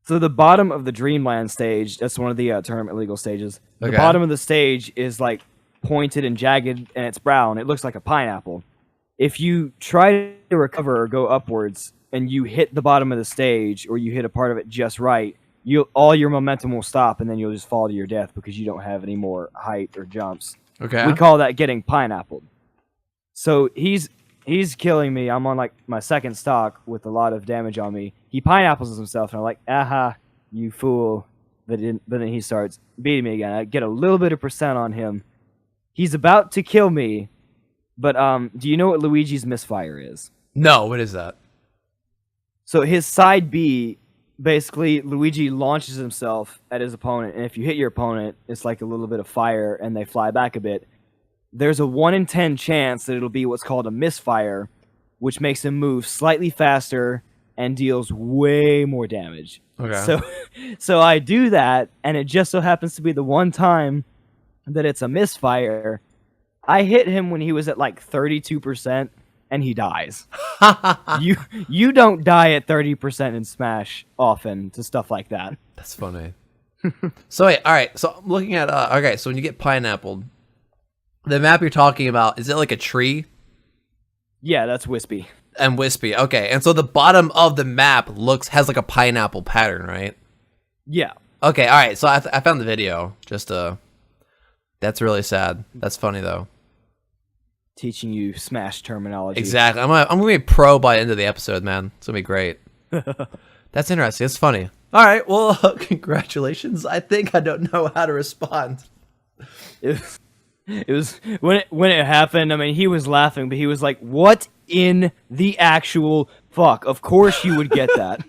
So the bottom of the Dreamland stage, that's one of the tournament legal stages. The bottom of the stage is like pointed and jagged, and it's brown. It looks like a pineapple. If you try to recover or go upwards, and you hit the bottom of the stage, or you hit a part of it just right, all your momentum will stop, and then you'll just fall to your death because you don't have any more height or jumps. Okay. We call that getting pineappled. So he's killing me. I'm on like my 2nd stock with a lot of damage on me. He pineapples himself, and I'm like, aha, you fool. But then he starts beating me again. I get a little bit of percent on him. He's about to kill me, but do you know what Luigi's misfire is? No, what is that? So his side B, basically, Luigi launches himself at his opponent, and if you hit your opponent, it's like a little bit of fire, and they fly back a bit. There's a 1 in 10 chance that it'll be what's called a misfire, which makes him move slightly faster and deals way more damage. Okay. So I do that, and it just so happens to be the one time that it's a misfire. I hit him when he was at like 32%, and he dies. You don't die at 30% in Smash often to stuff like that. That's funny. So wait, all right. So I'm looking at okay. So when you get pineappled, the map you're talking about, is it like a tree? Yeah, that's Wispy. And Wispy, okay. And so the bottom of the map has like a pineapple pattern, right? Yeah. Okay, all right. So I found the video. Just that's really sad. That's funny though. Teaching you Smash terminology. Exactly. I'm gonna be pro by the end of the episode, man. It's gonna be great. That's interesting. It's funny. All right. Well, congratulations. I think I don't know how to respond. It was when it happened. I mean, he was laughing, but he was like, "What in the actual fuck?" Of course, you would get that,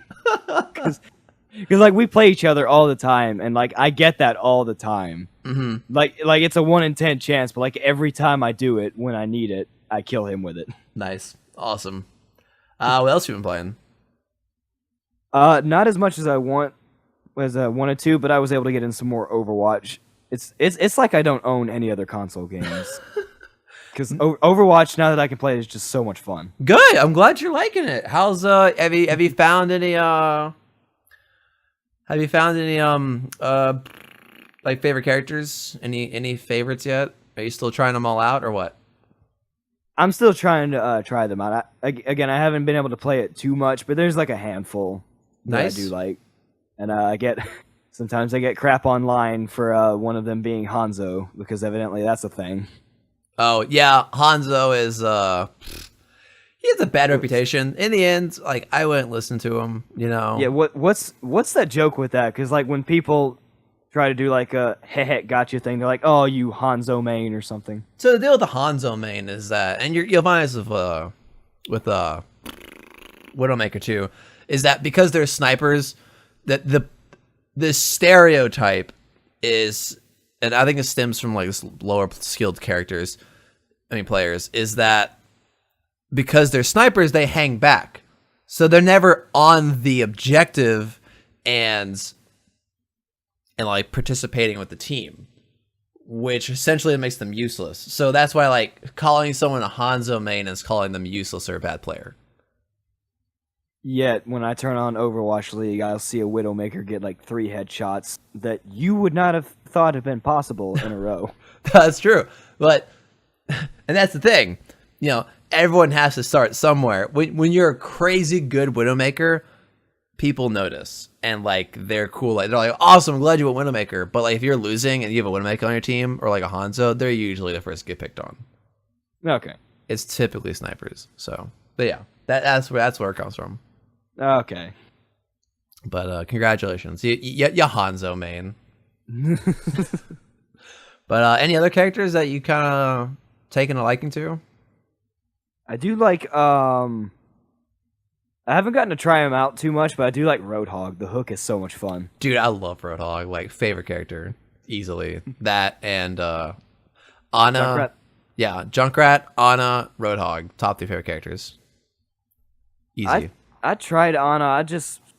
because like we play each other all the time, and like I get that all the time. Mm-hmm. Like it's a 1 in 10 chance, but like every time I do it when I need it, I kill him with it. Nice, awesome. What else you been playing? Not as much as I wanted to, but I was able to get in some more Overwatch. It's like I don't own any other console games. Because Overwatch, now that I can play it, is just so much fun. Good. I'm glad you're liking it. How's have you found any like favorite characters? Any favorites yet? Are you still trying them all out or what? I'm still trying to try them out. Again, I haven't been able to play it too much, but there's like a handful that Nice. I do like, and sometimes I get crap online for one of them being Hanzo, because evidently that's a thing. Oh yeah, Hanzo is he has a bad reputation. In the end, like I wouldn't listen to him, you know. Yeah, what's that joke with that? Because like when people try to do like a heh gotcha thing, they're like, "Oh, you Hanzo main" or something. So the deal with the Hanzo main is that, and you'll find this with Widowmaker too, is that because they're snipers, that the stereotype is, and I think it stems from like lower skilled players, is that because they're snipers, they hang back, so they're never on the objective and like participating with the team, which essentially makes them useless. So that's why like calling someone a Hanzo main is calling them useless or a bad player. Yet when I turn on Overwatch League, I'll see a Widowmaker get like 3 headshots that you would not have thought have been possible in a row. That's true, but and that's the thing, you know, everyone has to start somewhere. When you're a crazy good Widowmaker, people notice and like they're cool. Like they're like, awesome, I'm glad you went Widowmaker. But like if you're losing and you have a Widowmaker on your team or like a Hanzo, they're usually the first to get picked on. Okay. It's typically snipers. So, but yeah, that's where it comes from. Okay. But congratulations, you Hanzo main. But any other characters that you kind of taken a liking to? I do like I haven't gotten to try him out too much, but I do like Roadhog. The hook is so much fun. Dude, I love Roadhog. Like favorite character easily. That and Ana. Junkrat. Yeah, Junkrat, Ana, Roadhog, top 3 favorite characters. Easy. I tried Ana.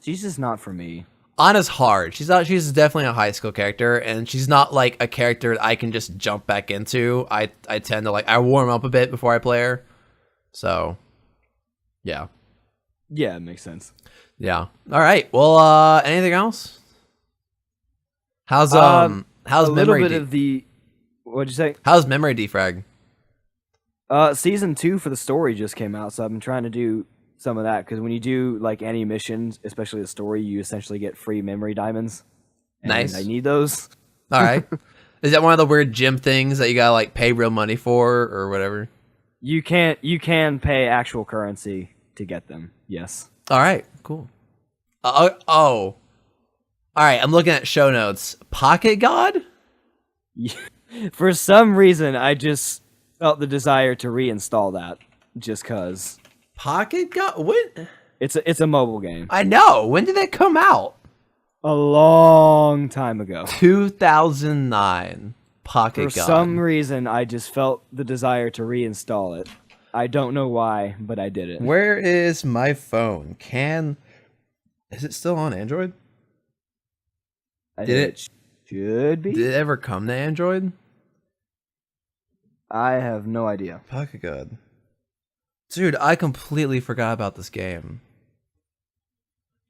She's just not for me. Ana's hard. She's definitely a high skill character, and she's not like a character I can just jump back into. I tend to I warm up a bit before I play her. So, yeah. Yeah, it makes sense. Yeah. All right. Well, anything else? How's a memory? Little bit of the. What'd you say? How's memory defrag? Season 2 for the story just came out, so I've been trying to do some of that, because when you do like any missions, especially the story, you essentially get free memory diamonds. And Nice. I need those. All right. Is that one of the weird gym things that you gotta like pay real money for or whatever? You can pay actual currency to get them. Yes. All right. Cool. All right. I'm looking at show notes. Pocket God? For some reason, I just felt the desire to reinstall that, just cause. Pocket God? What? It's a mobile game. I know. When did that come out? A long time ago. 2009. Pocket For God. some reason, I just felt the desire to reinstall it. I don't know why, but I did it. Where is my phone? Is it still on Android? Should be. Did it ever come to Android? I have no idea. Pocket God. Dude, I completely forgot about this game.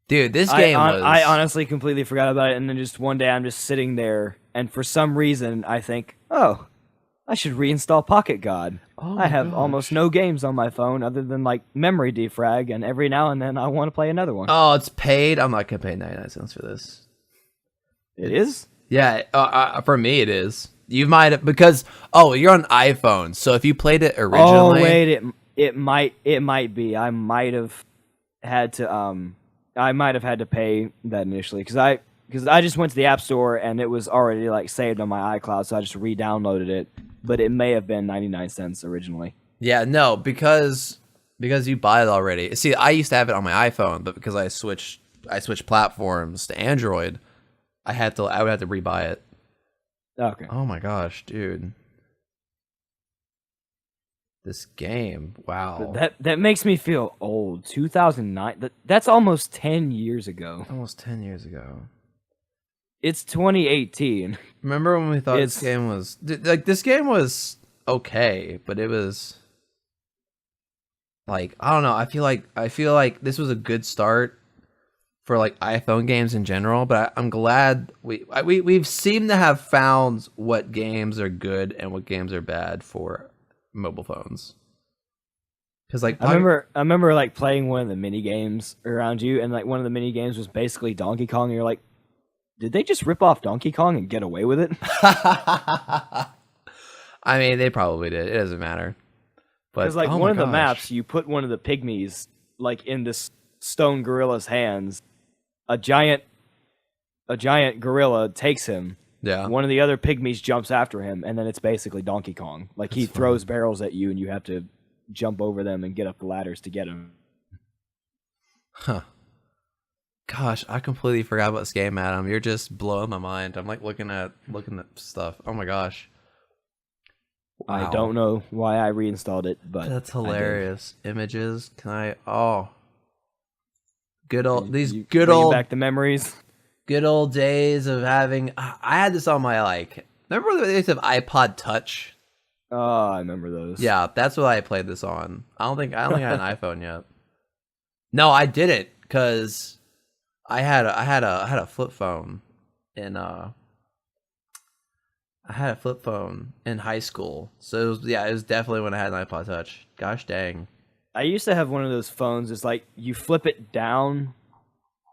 Dude, this game was... I honestly completely forgot about it, and then just one day I'm just sitting there, and for some reason I think, oh, I should reinstall Pocket God. Oh I have gosh. almost no games on my phone other than like memory defrag, and every now and then I want to play another one. Oh, it's paid? I'm not going to pay 99 cents for this. It is? Yeah, for me it is. You might have... Because, you're on iPhone, so if you played it originally... Oh, wait, it might be. I might have had to pay that initially, because because I just went to the App Store and it was already like saved on my iCloud, so I just re-downloaded it. But it may have been 99 cents originally. Yeah, no, because you buy it already. See, I used to have it on my iPhone, but because I switched platforms to Android, I would have to rebuy it. Okay. Oh my gosh, dude. This game, wow. That makes me feel old. 2009. That's almost 10 years ago. Almost 10 years ago. It's 2018. Remember when we thought this game was like this game was okay, but it was like I don't know. I feel like this was a good start for like iPhone games in general, but I'm glad we've seemed to have found what games are good and what games are bad for mobile phones. Because like I remember like playing one of the mini games around you, and like one of the mini games was basically Donkey Kong, and you're like, did they just rip off Donkey Kong and get away with it? I mean, they probably did. It doesn't matter. Because like one of the maps, you put one of the pygmies like in this stone gorilla's hands. A giant gorilla takes him. Yeah. One of the other pygmies jumps after him, and then it's basically Donkey Kong. Like he throws barrels at you, and you have to jump over them and get up the ladders to get him. Huh. Gosh, I completely forgot about this game, Adam. You're just blowing my mind. I'm like looking at stuff. Oh my gosh. Wow. I don't know why I reinstalled it, but that's hilarious. Images. Can I? Oh, good old good old back the memories. Good old days of having. I had this on my like. Remember when they used to have iPod Touch? Oh, I remember those. Yeah, that's what I played this on. I don't think I had an iPhone yet. No, I didn't because I had a flip phone in high school. So it was definitely when I had an iPod Touch. Gosh dang. I used to have one of those phones. It's like you flip it down,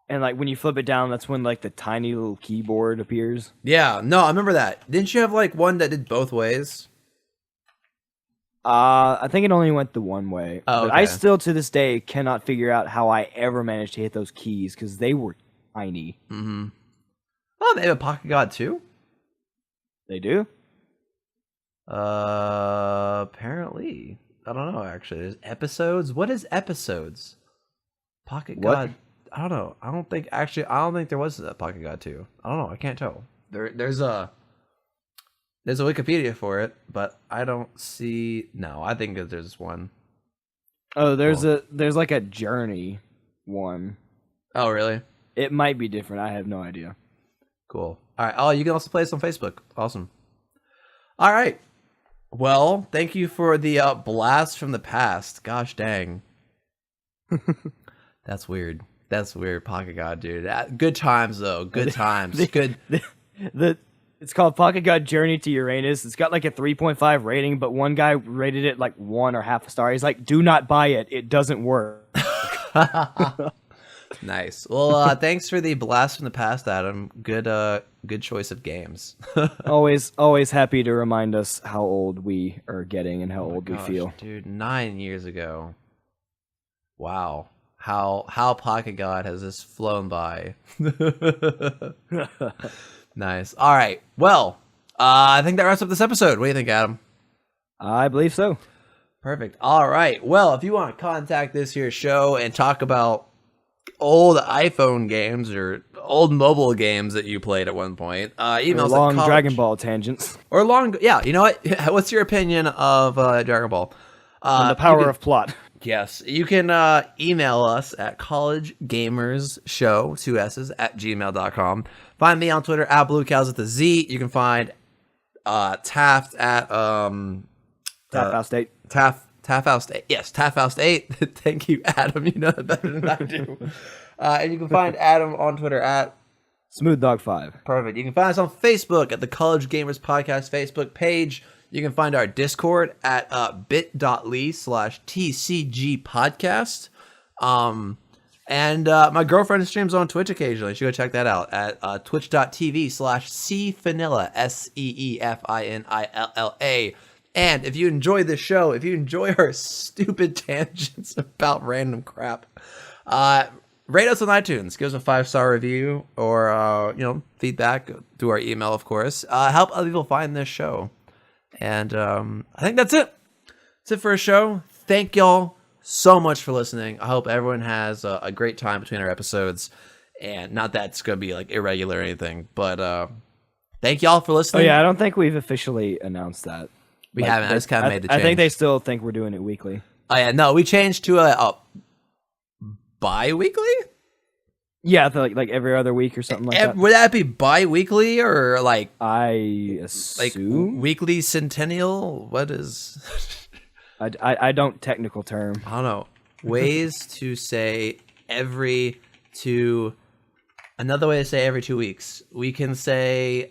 and like when you flip it down, that's when like the tiny little keyboard appears. Yeah, no, I remember that. Didn't you have like one that did both ways? I think it only went the one way. Oh, okay. But I still to this day cannot figure out how I ever managed to hit those keys because they were tiny. Mm-hmm. Oh, they have a Pocket God too? They do? Apparently. I don't know, actually. There's episodes? What is episodes? Pocket God. I don't know. I don't think there was a Pocket God 2. I don't know. I can't tell. There's a Wikipedia for it, but I don't see. No, I think that there's one. Oh, there's like a Journey one. Oh, really? It might be different. I have no idea. Cool. All right. Oh, you can also play this on Facebook. Awesome. All right. Well, thank you for the blast from the past. Gosh dang. That's weird. That's weird, Pocket God, dude. Good times, though. Good times. Good. It's called Pocket God Journey to Uranus. It's got like a 3.5 rating, but one guy rated it like 1 or half a star. He's like, do not buy it. It doesn't work. Nice. Well, thanks for the blast from the past, Adam. Good choice of games. always happy to remind us how old we are getting and how old we feel. Dude, 9 years ago. Wow. How Pocket God has just flown by. Nice. All right. Well, I think that wraps up this episode. What do you think, Adam? I believe so. Perfect. All right. Well, if you want to contact this here show and talk about old iPhone games or old mobile games that you played at one point, email us at long Dragon Ball tangents. Or long, yeah. You know what? What's your opinion of Dragon Ball? And the power of plot. Yes, you can email us at collegegamersshow, 2 S's, at gmail.com. Find me on Twitter at BlueCows with a Z. You can find Taft at Tafthouse8. Tafthouse8. Yes, Tafthouse8. Thank you, Adam. You know that better than I do. And you can find Adam on Twitter at SmoothDog5. Perfect. You can find us on Facebook at the College Gamers Podcast Facebook page. You can find our Discord at bit.ly/TCG podcast. And my girlfriend streams on Twitch occasionally. You should go check that out at twitch.tv/cfinilla, SEEFINILLA. And if you enjoy this show, if you enjoy our stupid tangents about random crap, rate us on iTunes. Give us a 5-star review or feedback through our email, of course. Help other people find this show. And I think that's it. That's it for a show. Thank y'all so much for listening. I hope everyone has a great time between our episodes. And not that it's going to be like irregular or anything, but thank y'all for listening. Oh yeah, I don't think we've officially announced that. We haven't. I just kind of made the change. I think they still think we're doing it weekly. Oh yeah, no, we changed to a bi-weekly? Yeah, like every other week or something like that. Would that be bi-weekly or like I assume weekly centennial? What is? I don't technical term. I don't know. Ways to say every 2. Another way to say every 2 weeks. We can say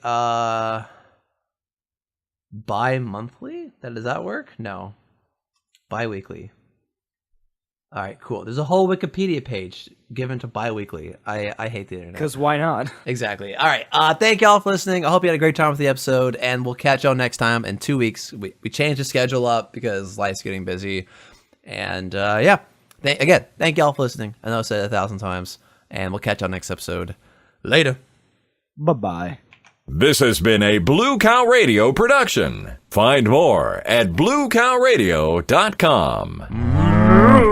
bi-monthly. Does that work? No. Bi-weekly. All right, cool. There's a whole Wikipedia page given to bi-weekly. I hate the internet. Because why not? Exactly. All right. Thank y'all for listening. I hope you had a great time with the episode, and we'll catch y'all next time in 2 weeks. We changed the schedule up because life's getting busy. And yeah, thank y'all for listening. I know I said it 1,000 times, and we'll catch y'all next episode. Later. Bye-bye. This has been a Blue Cow Radio production. Find more at bluecowradio.com. Moo.